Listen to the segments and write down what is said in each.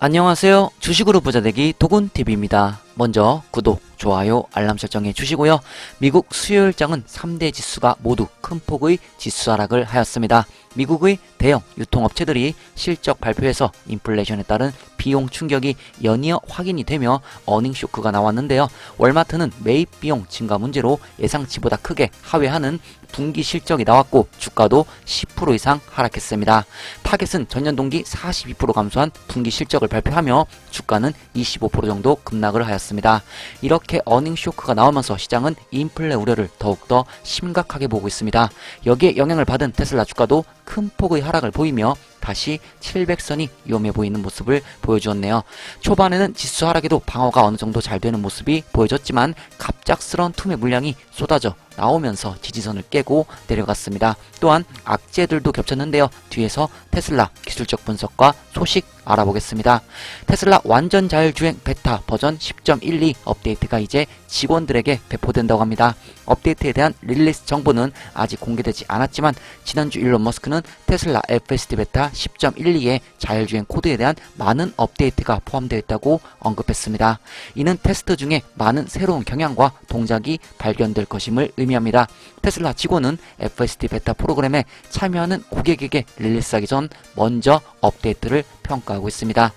안녕하세요. 주식으로 부자되기 도군TV입니다. 먼저 구독, 좋아요, 알람 설정해 주시고요. 미국 수요일장은 3대 지수가 모두 큰 폭의 지수 하락을 하였습니다. 미국의 대형 유통업체들이 실적 발표에서 인플레이션에 따른 비용 충격이 연이어 확인이 되며 어닝 쇼크가 나왔는데요. 월마트는 매입 비용 증가 문제로 예상치보다 크게 하회하는 분기 실적이 나왔고 주가도 10% 이상 하락했습니다. 타겟은 전년 동기 42% 감소한 분기 실적을 발표하며 주가는 25% 정도 급락을 하였습니다. 이렇게 어닝 쇼크가 나오면서 시장은 인플레 우려를 더욱더 심각하게 보고 있습니다. 여기에 영향을 받은 테슬라 주가도 큰 폭의 하락을 보이며 다시 700선이 위험해 보이는 모습을 보여주었네요. 초반에는 지수 하락에도 방어가 어느 정도 잘 되는 모습이 보여졌지만 갑작스러운 투매 물량이 쏟아져 나오면서 지지선을 깨고 내려갔습니다. 또한 악재들도 겹쳤는데요. 뒤에서 테슬라 기술적 분석과 소식 알아보겠습니다. 테슬라 완전 자율주행 베타 버전 10.12 업데이트가 이제 직원들에게 배포된다고 합니다. 업데이트에 대한 릴리스 정보는 아직 공개되지 않았지만 지난주 일론 머스크는 테슬라 FSD 베타 10.12의 자율주행 코드에 대한 많은 업데이트가 포함되어 있다고 언급했습니다. 이는 테스트 중에 많은 새로운 경향과 동작이 발견될 것임을 의미합니다. 테슬라 직원은 FSD 베타 프로그램에 참여하는 고객에게 릴리스하기 전 먼저 업데이트를 평가하고 있습니다.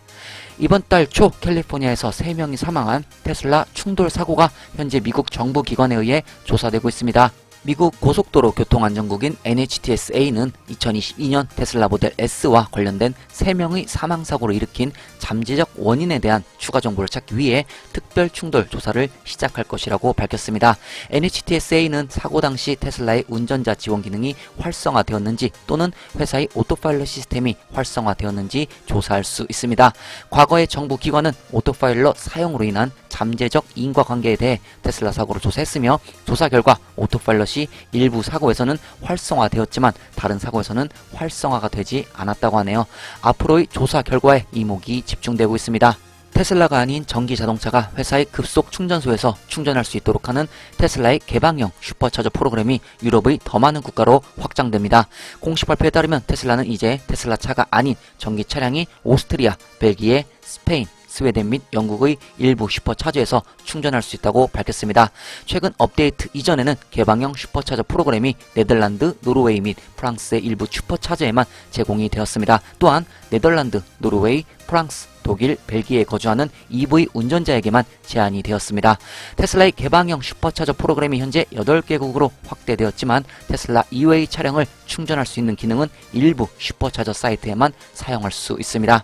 이번 달 초 캘리포니아에서 3명이 사망한 테슬라 충돌 사고가 현재 미국 정부 기관에 의해 조사되고 있습니다. 미국 고속도로 교통안전국인 NHTSA는 2022년 테슬라 모델 S와 관련된 3명의 사망사고를 일으킨 잠재적 원인에 대한 추가 정보를 찾기 위해 특별 충돌 조사를 시작할 것이라고 밝혔습니다. NHTSA는 사고 당시 테슬라의 운전자 지원 기능이 활성화되었는지 또는 회사의 오토파일럿 시스템이 활성화되었는지 조사할 수 있습니다. 과거의 정부 기관은 오토파일럿 사용으로 인한 잠재적 인과관계에 대해 테슬라 사고를 조사했으며 조사 결과 오토파일럿이 일부 사고에서는 활성화되었지만 다른 사고에서는 활성화가 되지 않았다고 하네요. 앞으로의 조사 결과에 이목이 집중되고 있습니다. 테슬라가 아닌 전기 자동차가 회사의 급속 충전소에서 충전할 수 있도록 하는 테슬라의 개방형 슈퍼차저 프로그램이 유럽의 더 많은 국가로 확장됩니다. 공식 발표에 따르면 테슬라는 이제 테슬라 차가 아닌 전기 차량이 오스트리아, 벨기에, 스페인, 스웨덴 및 영국의 일부 슈퍼차저에서 충전할 수 있다고 밝혔습니다. 최근 업데이트 이전에는 개방형 슈퍼차저 프로그램이 네덜란드, 노르웨이 및 프랑스의 일부 슈퍼차저에만 제공이 되었습니다. 또한 네덜란드, 노르웨이, 프랑스, 독일, 벨기에에 거주하는 EV 운전자에게만 제한이 되었습니다. 테슬라의 개방형 슈퍼차저 프로그램이 현재 8개국으로 확대되었지만 테슬라 이외의 차량을 충전할 수 있는 기능은 일부 슈퍼차저 사이트에만 사용할 수 있습니다.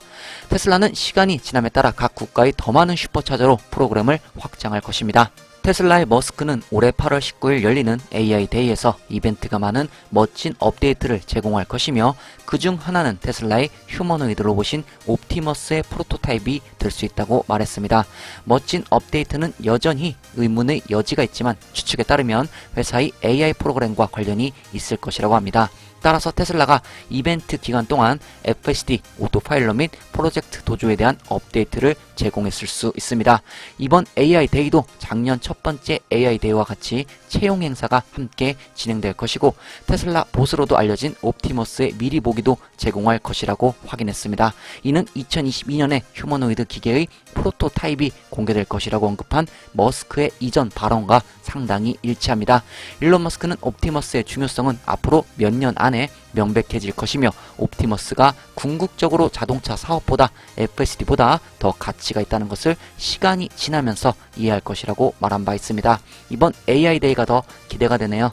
테슬라는 시간이 지남에 따라 각 국가의 더 많은 슈퍼차저로 프로그램을 확장할 것입니다. 테슬라의 머스크는 올해 8월 19일 열리는 AI 데이에서 이벤트가 많은 멋진 업데이트를 제공할 것이며 그중 하나는 테슬라의 휴머노이드 로봇인 옵티머스의 프로토타입이 될 수 있다고 말했습니다. 멋진 업데이트는 여전히 의문의 여지가 있지만 추측에 따르면 회사의 AI 프로그램과 관련이 있을 것이라고 합니다. 따라서 테슬라가 이벤트 기간 동안 FSD, 오토파일럿 및 프로젝트 도조에 대한 업데이트를 제공했을 수 있습니다. 이번 AI 데이도 작년 첫 번째 AI 데이와 같이 채용 행사가 함께 진행될 것이고 테슬라 보스로도 알려진 옵티머스의 미리 보기도 제공할 것이라고 확인했습니다. 이는 2022년에 휴머노이드 기계의 프로토타입이 공개될 것이라고 언급한 머스크의 이전 발언과 상당히 일치합니다. 일론 머스크는 옵티머스의 중요성은 앞으로 몇 년 안에 명백해질 것이며 옵티머스가 궁극적으로 자동차 사업보다 FSD보다 더 가치가 있다는 것을 시간이 지나면서 이해할 것이라고 말한 바 있습니다. 이번 AI 데이가 더 기대가 되네요.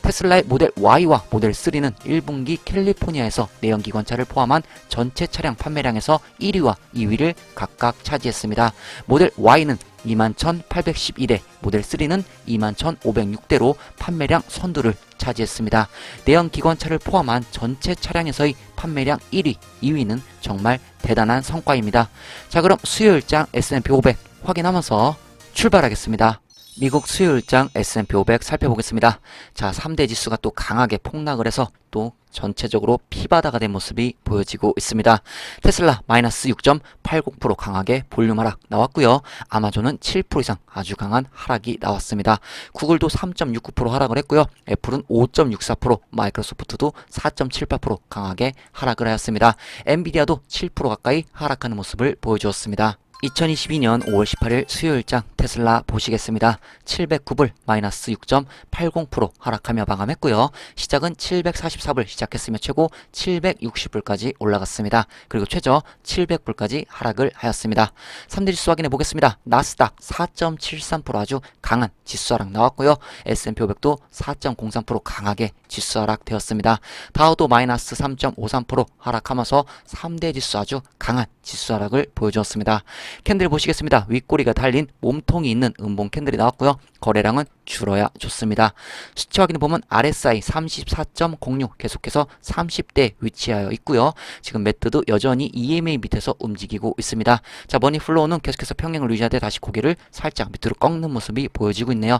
테슬라의 모델 Y와 모델 3는 1분기 캘리포니아에서 내연기관차를 포함한 전체 차량 판매량에서 1위와 2위를 각각 차지했습니다. 모델 Y는 21,812대, 모델 3는 21,506대로 판매량 선두를 차지했습니다. 내연기관차를 포함한 전체 차량에서의 판매량 1위, 2위는 정말 대단한 성과입니다. 자, 그럼 수요일장 S&P 500 확인하면서 출발하겠습니다. 미국 수요일장 S&P 500 살펴보겠습니다. 자, 3대 지수가 또 강하게 폭락을 해서 또 전체적으로 피바다가 된 모습이 보여지고 있습니다. 테슬라 마이너스 6.80% 강하게 볼륨 하락 나왔고요. 아마존은 7% 이상 아주 강한 하락이 나왔습니다. 구글도 3.69% 하락을 했고요. 애플은 5.64%, 마이크로소프트도 4.78% 강하게 하락을 하였습니다. 엔비디아도 7% 가까이 하락하는 모습을 보여주었습니다. 2022년 5월 18일 수요일장 테슬라 보시겠습니다. 709불 마이너스 6.80% 하락하며 마감했고요. 시작은 744불 시작했으며 최고 760불까지 올라갔습니다. 그리고 최저 700불까지 하락을 하였습니다. 3대 지수 확인해 보겠습니다. 나스닥 4.73% 아주 강한 지수 하락 나왔고요. S&P 500도 4.03% 강하게 지수 하락 되었습니다. 다우도 마이너스 3.53% 하락하면서 3대 지수 아주 강한 지수 하락을 보여주었습니다. 캔들 보시겠습니다. 윗꼬리가 달린 몸통이 있는 음봉 캔들이 나왔고요. 거래량은 줄어야 좋습니다. 수치 확인해 보면 RSI 34.06 계속해서 30대 위치하여 있고요. 지금 매트도 여전히 EMA 밑에서 움직이고 있습니다. 자, 머니플로우는 계속해서 평행을 유지하되 다시 고개를 살짝 밑으로 꺾는 모습이 보여지고 있네요.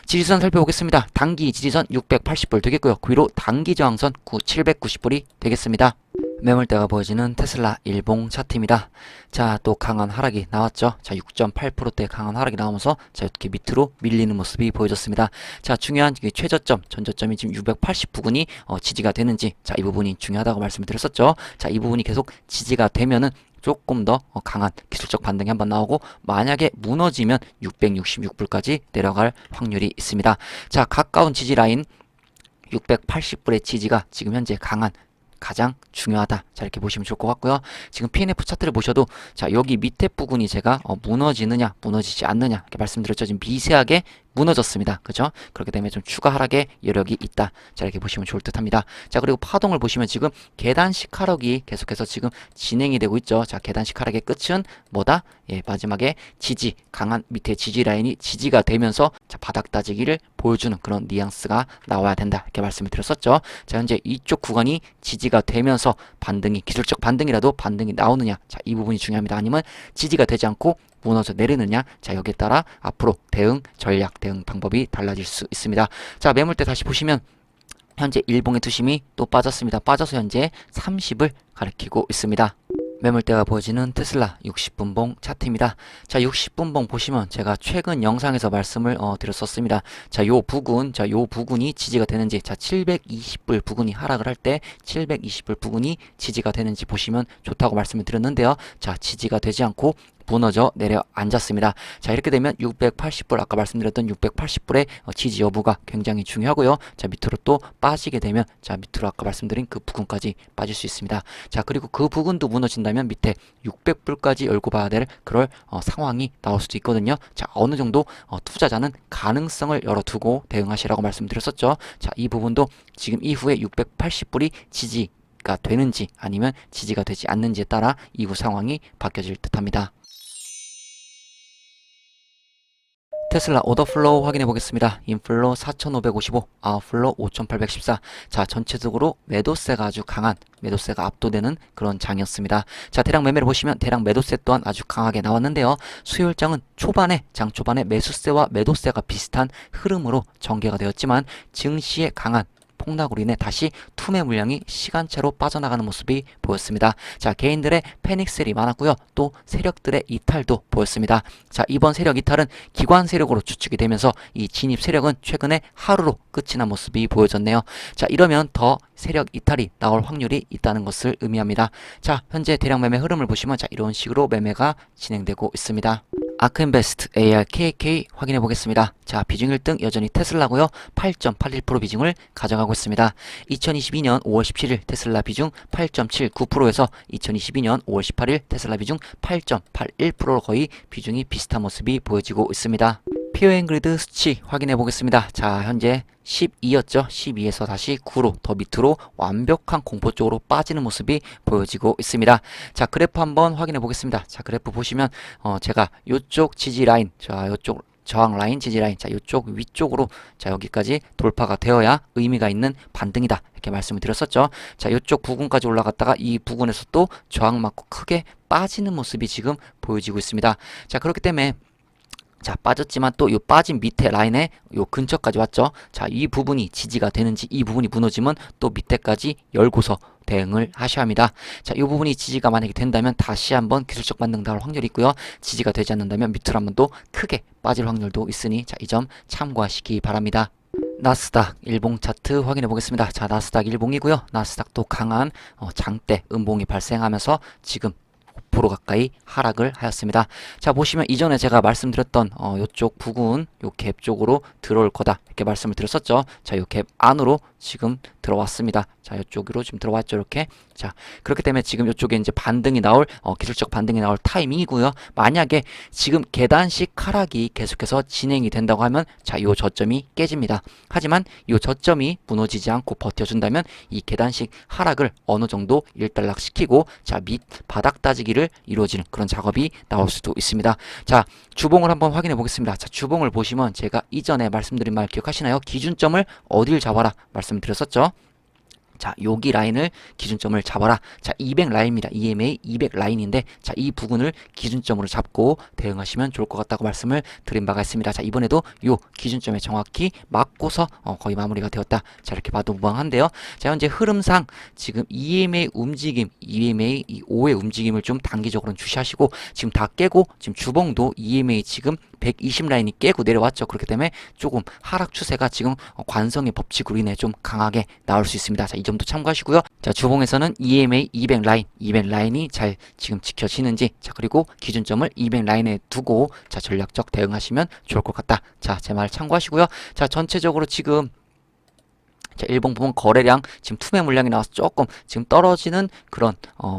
지지선 살펴보겠습니다. 단기 지지선 680불 되겠고요. 그 위로 단기 저항선 790불이 되겠습니다. 매물대가 보여지는 테슬라 일봉 차트입니다. 자, 또 강한 하락이 나왔죠. 자, 6.8%대 강한 하락이 나오면서 자, 이렇게 밑으로 밀리는 모습이 보여졌습니다. 자, 중요한 최저점, 전저점이 지금 680 부근이 지지가 되는지, 자, 이 부분이 중요하다고 말씀을 드렸었죠. 자, 이 부분이 계속 지지가 되면은 조금 더 강한 기술적 반등이 한번 나오고, 만약에 무너지면 666불까지 내려갈 확률이 있습니다. 자, 가까운 지지 라인 680불의 지지가 지금 현재 강한 가장 중요하다. 자, 이렇게 보시면 좋을 것 같고요. 지금 PNF 차트를 보셔도 자, 여기 밑에 부분이 제가 무너지느냐 무너지지 않느냐 이렇게 말씀드렸죠. 지금 미세하게 무너졌습니다. 그죠? 그렇기 때문에 좀 추가 하락의 여력이 있다. 자, 이렇게 보시면 좋을 듯 합니다. 자, 그리고 파동을 보시면 지금 계단식 하락이 계속해서 지금 진행이 되고 있죠. 자, 계단식 하락의 끝은 뭐다? 예, 마지막에 지지, 강한 밑에 지지 라인이 지지가 되면서 자, 바닥 따지기를 보여주는 그런 뉘앙스가 나와야 된다. 이렇게 말씀을 드렸었죠. 자, 현재 이쪽 구간이 지지가 되면서 반등이, 기술적 반등이라도 반등이 나오느냐. 자, 이 부분이 중요합니다. 아니면 지지가 되지 않고 무너져 내리느냐. 자, 여기에 따라 앞으로 대응 전략, 대응 방법이 달라질 수 있습니다. 자, 매물대 다시 보시면 현재 일봉의 투심이 또 빠졌습니다. 빠져서 현재 30을 가리키고 있습니다. 매물대가 보여지는 테슬라 60분봉 차트입니다. 자, 60분봉 보시면 제가 최근 영상에서 말씀을 드렸었습니다. 자, 요 부근이 지지가 되는지, 자, 720불 부근이 하락을 할 때 720불 부근이 지지가 되는지 보시면 좋다고 말씀을 드렸는데요. 자, 지지가 되지 않고 무너져 내려앉았습니다. 자, 이렇게 되면 680불, 아까 말씀드렸던 680불의 지지 여부가 굉장히 중요하고요. 자, 밑으로 또 빠지게 되면 자, 밑으로 아까 말씀드린 그 부근까지 빠질 수 있습니다. 자, 그리고 그 부근도 무너진다면 밑에 600불까지 열고 봐야 될 그럴 상황이 나올 수도 있거든요. 자, 어느 정도 투자자는 가능성을 열어두고 대응하시라고 말씀드렸었죠. 자, 이 부분도 지금 이후에 680불이 지지가 되는지 아니면 지지가 되지 않는지에 따라 이후 상황이 바뀌어질 듯합니다. 테슬라 오더플로우 확인해 보겠습니다. 인플로 4,555, 아웃플로 5,814. 자, 전체적으로 매도세가 아주 강한, 매도세가 압도되는 그런 장이었습니다. 자, 대량 매매를 보시면 대량 매도세 또한 아주 강하게 나왔는데요. 수요일장은 장 초반에 매수세와 매도세가 비슷한 흐름으로 전개가 되었지만 증시의 강한 폭락으로 인해 다시 투매 물량이 시간차로 빠져나가는 모습이 보였습니다. 자, 개인들의 패닉셀이 많았고요. 또 세력들의 이탈도 보였습니다. 자, 이번 세력 이탈은 기관 세력으로 추측이 되면서 이 진입 세력은 최근에 하루로 끝이 난 모습이 보여졌네요. 자, 이러면 더 세력 이탈이 나올 확률이 있다는 것을 의미합니다. 자, 현재 대량 매매 흐름을 보시면 자, 이런 식으로 매매가 진행되고 있습니다. 아크인베스트 ARKK 확인해 보겠습니다. 자, 비중 1등 여전히 테슬라고요. 8.81% 비중을 가져가고 있습니다. 2022년 5월 17일 테슬라 비중 8.79%에서 2022년 5월 18일 테슬라 비중 8.81%로 거의 비중이 비슷한 모습이 보여지고 있습니다. 피어앤그리드 수치 확인해 보겠습니다. 자, 현재 12였죠. 12에서 다시 9로 더 밑으로 완벽한 공포 쪽으로 빠지는 모습이 보여지고 있습니다. 자, 그래프 한번 확인해 보겠습니다. 자, 그래프 보시면 제가 요쪽 지지 라인, 자, 요쪽 저항 라인, 지지 라인, 자, 요쪽 위쪽으로 자, 여기까지 돌파가 되어야 의미가 있는 반등이다. 이렇게 말씀을 드렸었죠. 자, 요쪽 부근까지 올라갔다가 이 부근에서 또 저항 맞고 크게 빠지는 모습이 지금 보여지고 있습니다. 자, 그렇기 때문에 자, 빠졌지만 또 요 빠진 밑에 라인에 요 근처까지 왔죠. 자, 이 부분이 지지가 되는지, 이 부분이 무너지면 또 밑에까지 열고서 대응을 하셔야 합니다. 자, 이 부분이 지지가 만약에 된다면 다시 한번 기술적 반등 나올 확률이 있고요. 지지가 되지 않는다면 밑으로 한번 또 크게 빠질 확률도 있으니 자, 이 점 참고하시기 바랍니다. 나스닥 일봉 차트 확인해 보겠습니다. 자, 나스닥 일봉이고요. 나스닥도 강한 장대 음봉이 발생하면서 지금 5% 가까이 하락을 하였습니다. 자, 보시면 이전에 제가 말씀드렸던 요쪽 부근 요 갭 쪽으로 들어올 거다 이렇게 말씀을 드렸었죠. 자, 요 갭 안으로 지금 들어왔습니다. 자, 이쪽으로 지금 들어왔죠. 이렇게. 자, 그렇기 때문에 지금 이쪽에 이제 반등이 나올 기술적 반등이 나올 타이밍이고요. 만약에 지금 계단식 하락이 계속해서 진행이 된다고 하면 자, 요 저점이 깨집니다. 하지만 요 저점이 무너지지 않고 버텨준다면 이 계단식 하락을 어느 정도 일단락시키고 자, 밑 바닥 따지기를 이루어지는 그런 작업이 나올 수도 있습니다. 자, 주봉을 한번 확인해 보겠습니다. 자, 주봉을 보시면 제가 이전에 말씀드린 말 기억하시나요? 기준점을 어딜 잡아라 말씀드렸었죠. 자, 여기 라인을 기준점을 잡아라. 자, 200 라인입니다. EMA 200 라인인데 자, 이 부분을 기준점으로 잡고 대응하시면 좋을 것 같다고 말씀을 드린 바가 있습니다. 자, 이번에도 요 기준점에 정확히 맞고서 거의 마무리가 되었다. 자, 이렇게 봐도 무방한데요. 자, 현재 흐름상 지금 EMA 움직임, EMA 이 5의 움직임을 좀 단기적으로는 주시하시고 지금 다 깨고 지금 주봉도 EMA 지금 120 라인이 깨고 내려왔죠. 그렇기 때문에 조금 하락 추세가 지금 관성의 법칙으로 인해 좀 강하게 나올 수 있습니다. 자, 이 점도 참고하시고요. 자, 주봉에서는 EMA 200 라인, 200 라인이 잘 지금 지켜지는지, 자, 그리고 기준점을 200 라인에 두고 자, 전략적 대응하시면 좋을 것 같다. 자, 제 말 참고하시고요. 자, 전체적으로 지금 자, 일봉 보면 거래량 지금 투매 물량이 나와서 조금 지금 떨어지는 그런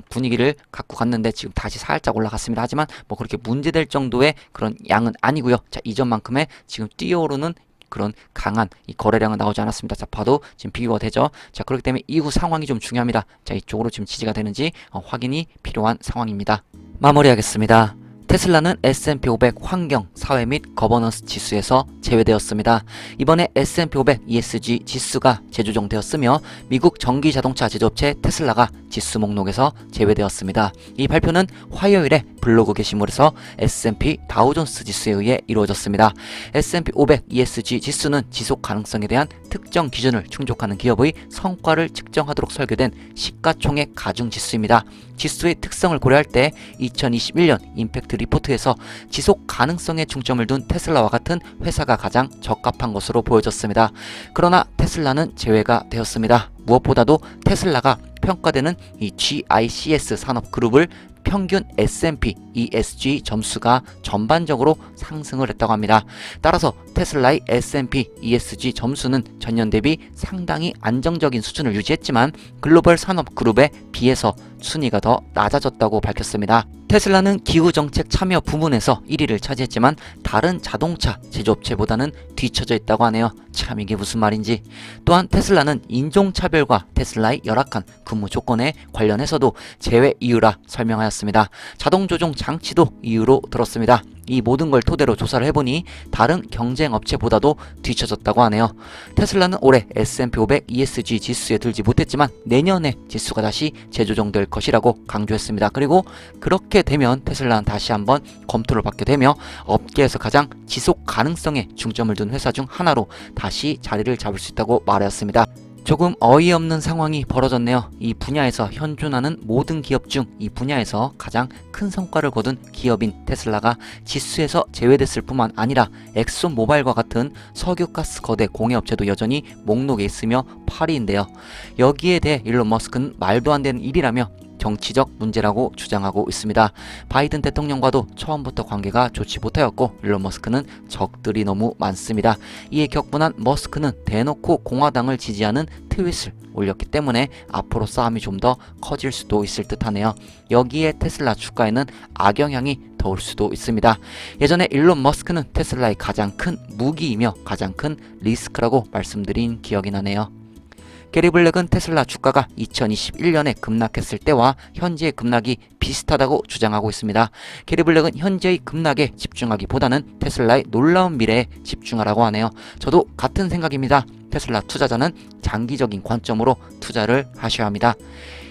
분위기를 갖고 갔는데 지금 다시 살짝 올라갔습니다. 하지만 뭐 그렇게 문제될 정도의 그런 양은 아니고요. 자, 이전만큼의 지금 뛰어오르는 그런 강한 이 거래량은 나오지 않았습니다. 자, 봐도 지금 비교가 되죠. 자, 그렇기 때문에 이후 상황이 좀 중요합니다. 자, 이쪽으로 지금 지지가 되는지 확인이 필요한 상황입니다. 마무리하겠습니다. 테슬라는 S&P 500 환경, 사회 및 거버넌스 지수에서 제외되었습니다. 이번에 S&P 500 ESG 지수가 재조정되었으며 미국 전기 자동차 제조업체 테슬라가 지수 목록에서 제외되었습니다. 이 발표는 화요일에 블로그 게시물에서 S&P 다우존스 지수에 의해 이루어졌습니다. S&P 500 ESG 지수는 지속 가능성에 대한 특정 기준을 충족하는 기업의 성과를 측정하도록 설계된 시가총액 가중 지수입니다. 지수의 특성을 고려할 때 2021년 임팩트 리포트에서 지속 가능성에 중점을 둔 테슬라와 같은 회사가 가장 적합한 것으로 보여졌습니다. 그러나 테슬라는 제외가 되었습니다. 무엇보다도 테슬라가 평가되는 이 GICS 산업그룹을 평균 S&P ESG 점수가 전반적으로 상승을 했다고 합니다. 따라서 테슬라의 S&P ESG 점수는 전년 대비 상당히 안정적인 수준을 유지했지만 글로벌 산업그룹에 비해서 순위가 더 낮아졌다고 밝혔습니다. 테슬라는 기후정책 참여 부문에서 1위를 차지했지만 다른 자동차 제조업체보다는 뒤처져 있다고 하네요. 참 이게 무슨 말인지. 또한 테슬라는 인종차별과 테슬라의 열악한 근무 조건에 관련해서도 제외 이유라 설명하였습니다. 자동조종 장치도 이유로 들었습니다. 이 모든 걸 토대로 조사를 해보니 다른 경쟁 업체보다도 뒤처졌다고 하네요. 테슬라는 올해 S&P 500 ESG 지수에 들지 못했지만 내년에 지수가 다시 재조정될 것이라고 강조했습니다. 그리고 그렇게 되면 테슬라는 다시 한번 검토를 받게 되며 업계에서 가장 지속 가능성에 중점을 둔 회사 중 하나로 다시 자리를 잡을 수 있다고 말했습니다. 조금 어이없는 상황이 벌어졌네요. 이 분야에서 현존하는 모든 기업 중 이 분야에서 가장 큰 성과를 거둔 기업인 테슬라가 지수에서 제외됐을 뿐만 아니라 엑손 모바일과 같은 석유가스 거대 공해업체도 여전히 목록에 있으며 8위인데요. 여기에 대해 일론 머스크는 말도 안 되는 일이라며 정치적 문제라고 주장하고 있습니다. 바이든 대통령과도 처음부터 관계가 좋지 못하였고 일론 머스크는 적들이 너무 많습니다. 이에 격분한 머스크는 대놓고 공화당을 지지하는 트윗을 올렸기 때문에 앞으로 싸움이 좀 더 커질 수도 있을 듯하네요. 여기에 테슬라 주가에는 악영향이 더올 수도 있습니다. 예전에 일론 머스크는 테슬라의 가장 큰 무기이며 가장 큰 리스크라고 말씀드린 기억이 나네요. 게리 블랙은 테슬라 주가가 2021년에 급락했을 때와 현재의 급락이 비슷하다고 주장하고 있습니다. 게리 블랙은 현재의 급락에 집중하기보다는 테슬라의 놀라운 미래에 집중하라고 하네요. 저도 같은 생각입니다. 테슬라 투자자는 장기적인 관점으로 투자를 하셔야 합니다.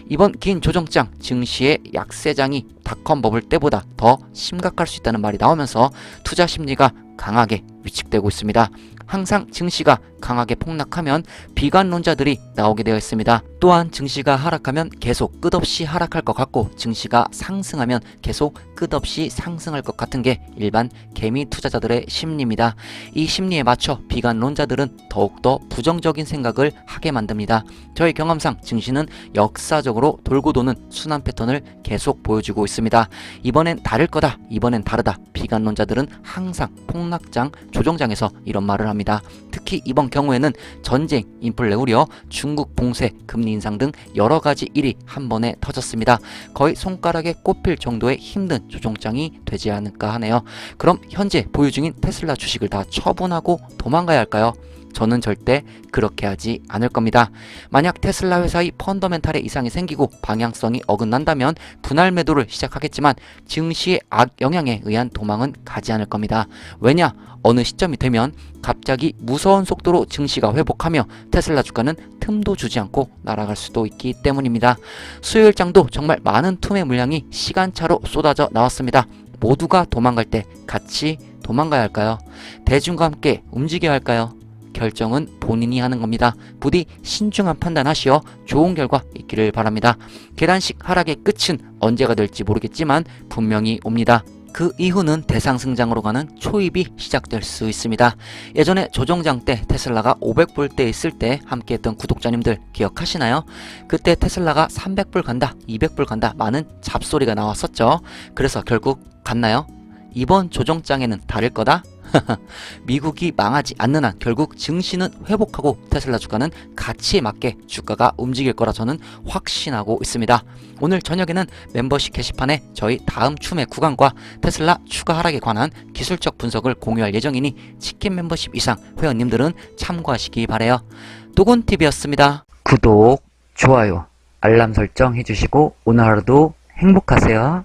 이번 긴 조정장 증시의 약세장이 닷컴 버블 때보다 더 심각할 수 있다는 말이 나오면서 투자 심리가 강하게 위축되고 있습니다. 항상 증시가 강하게 폭락하면 비관론자들이 나오게 되어 있습니다. 또한 증시가 하락하면 계속 끝없이 하락할 것 같고 증시가 상승하면 계속 끝없이 상승할 것 같은 게 일반 개미 투자자들의 심리입니다. 이 심리에 맞춰 비관론자들은 더욱더 부정적인 생각을 하게 만듭니다. 저의 경험상 증시는 역사적으로 돌고 도는 순환 패턴을 계속 보여주고 있습니다. 이번엔 다를 거다, 이번엔 다르다. 비관론자들은 항상 폭락장, 조정장에서 이런 말을 합니다. 특히 이번 경우에는 전쟁, 인플레 우려, 중국 봉쇄, 금리 인상 등 여러 가지 일이 한 번에 터졌습니다. 거의 손가락에 꼽힐 정도의 힘든 조정장이 되지 않을까 하네요. 그럼 현재 보유 중인 테슬라 주식을 다 처분하고 도망가야 할까요? 저는 절대 그렇게 하지 않을 겁니다. 만약 테슬라 회사의 펀더멘탈에 이상이 생기고 방향성이 어긋난다면 분할 매도를 시작하겠지만 증시의 악영향에 의한 도망은 가지 않을 겁니다. 왜냐? 어느 시점이 되면 갑자기 무서운 속도로 증시가 회복하며 테슬라 주가는 틈도 주지 않고 날아갈 수도 있기 때문입니다. 수요일장도 정말 많은 투매 물량이 시간차로 쏟아져 나왔습니다. 모두가 도망갈 때 같이 도망가야 할까요? 대중과 함께 움직여야 할까요? 결정은 본인이 하는 겁니다. 부디 신중한 판단하시어 좋은 결과 있기를 바랍니다. 계단식 하락의 끝은 언제가 될지 모르겠지만 분명히 옵니다. 그 이후는 대상승장으로 가는 초입이 시작될 수 있습니다. 예전에 조정장 때 테슬라가 500불대 있을 때 함께했던 구독자님들 기억하시나요? 그때 테슬라가 300불 간다, 200불 간다 많은 잡소리가 나왔었죠. 그래서 결국 갔나요? 이번 조정장에는 다를 거다? 미국이 망하지 않는 한 결국 증시는 회복하고 테슬라 주가는 가치에 맞게 주가가 움직일 거라 저는 확신하고 있습니다. 오늘 저녁에는 멤버십 게시판에 저희 다음 추매 구간과 테슬라 추가 하락에 관한 기술적 분석을 공유할 예정이니 치킨 멤버십 이상 회원님들은 참고하시기 바래요. 도곤TV였습니다. 구독, 좋아요, 알람 설정 해주시고 오늘 하루도 행복하세요.